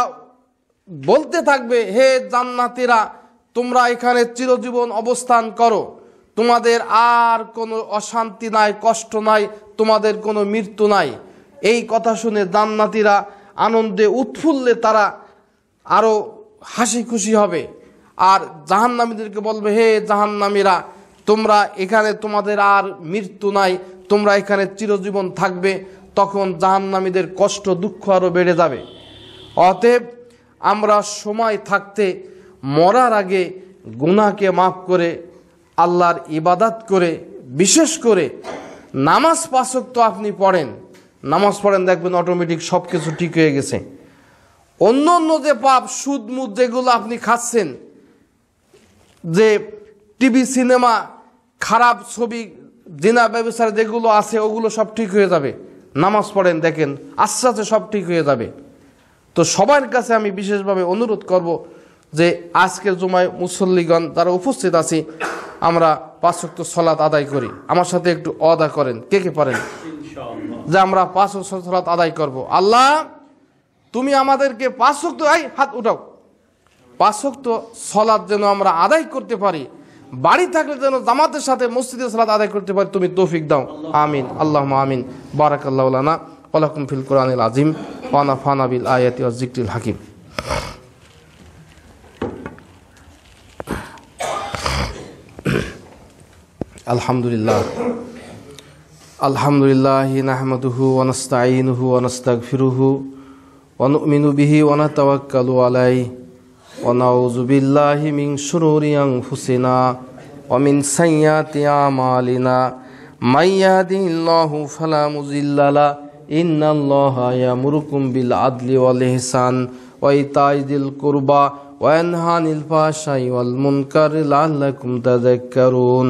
বলতে থাকবে হে জান্নাতীরা, তোমরা এখানে চিরজীবন অবস্থান করো, তোমাদের আর কোনো অশান্তি নাই, কষ্ট নাই, তোমাদের কোনো মৃত্যু নাই। এই কথা শুনে জান্নাতীরা আনন্দে উৎফুল্লে তারা আরো হাসি খুশি হবে, আর জাহান্নামীদেরকে বলবে হে জাহান্নামীরা, তোমরা এখানে তোমাদের আর মৃত্যু নাই, তোমরা এখানে চিরজীবন থাকবে। তখন জাহান্নামীদের কষ্ট দুঃখ আরো বেড়ে যাবে। অতএব আমরা সময় থাকতে মরার আগে গুনাহকে মাফ করে আল্লাহর ইবাদত করে, বিশেষ করে নামাজ 5 ওয়াক্ত আপনি পড়েন, নামাজ পড়েন, দেখবেন অটোমেটিক সব কিছু ঠিক হয়ে গেছে। অন্য অন্য যে পাপ, সুদ মুদ যেগুলো আপনি খাচ্ছেন, যে টিভি সিনেমা, খারাপ ছবি, জিনা ব্যবসার যেগুলো আছে, ওগুলো সব ঠিক হয়ে যাবে। নামাজ পড়েন, দেখেন আস্তে আস্তে সব ঠিক হয়ে যাবে। তো সবার কাছে আমি বিশেষভাবে অনুরোধ করব যে আজকের জুমায় মুসল্লিগণ যারা উপস্থিত আছি, আমরা 5 ওয়াক্ত সালাত আদায় করি। আমার সাথে একটু আদায় করেন, কে কে পারেন, যে আমরা 5 ওয়াক্ত সালাত আদায় করব। আল্লাহ তুমি আমাদেরকে 5 ওয়াক্ত, হাত উঠাও, 5 ওয়াক্ত সালাত যেন আমরা আদায় করতে পারি, বাড়ি থাকলে যেন জামাতের সাথে মসজিদে সালাত আদায় করতে পারি, তুমি তৌফিক দাও, আমিন, আল্লাহুম্মা আমিন। বারাকাল্লাহু লানা ওয়া লাকুম ফিল কোরআনিল আযীম ওয়া নাফা'না বিল আয়াতি ওয়াজ যিকরিল হাকীম। আলহামদুলিল্লাহ, আলহামদুলিল্লাহি নাহমাদুহু ওয়া নাস্তাঈনুহু ওয়া নাস্তাগফিরুহু ওয়া নু'মিনু বিহি ওয়া নাতাওয়াক্কালু আলাইহি ونعوذ بالله من شرور أنفسنا ومن سيئات أعمالنا من يهده الله فلا مضل له إن الله يأمركم بالعدل والإحسان وإيتاء ذي القربى وينهى عن الفحشاء والمنكر لعلكم تذكرون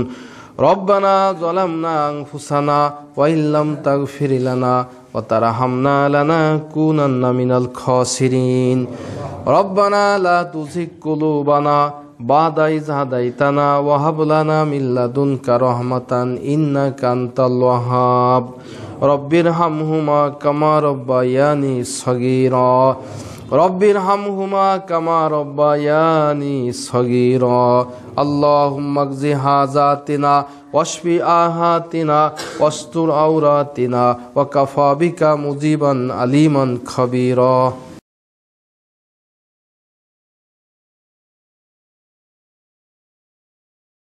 ربنا ظلمنا أنفسنا وإن لم تغفر لنا وترحمنا لنكونن من الخاسرين ربنا لا تزغ قلوبنا بعد إذ هديتنا وهب لنا من لدنك رحمة إنك أنت الوهاب رب ارحمهما كما ربياني صغيرا رب ارحمهما كما ربياني صغيرا اللهم اقض حاجاتنا واشف آهاتنا واستر عوراتنا وكفى بك مجيبا عليما خبيرا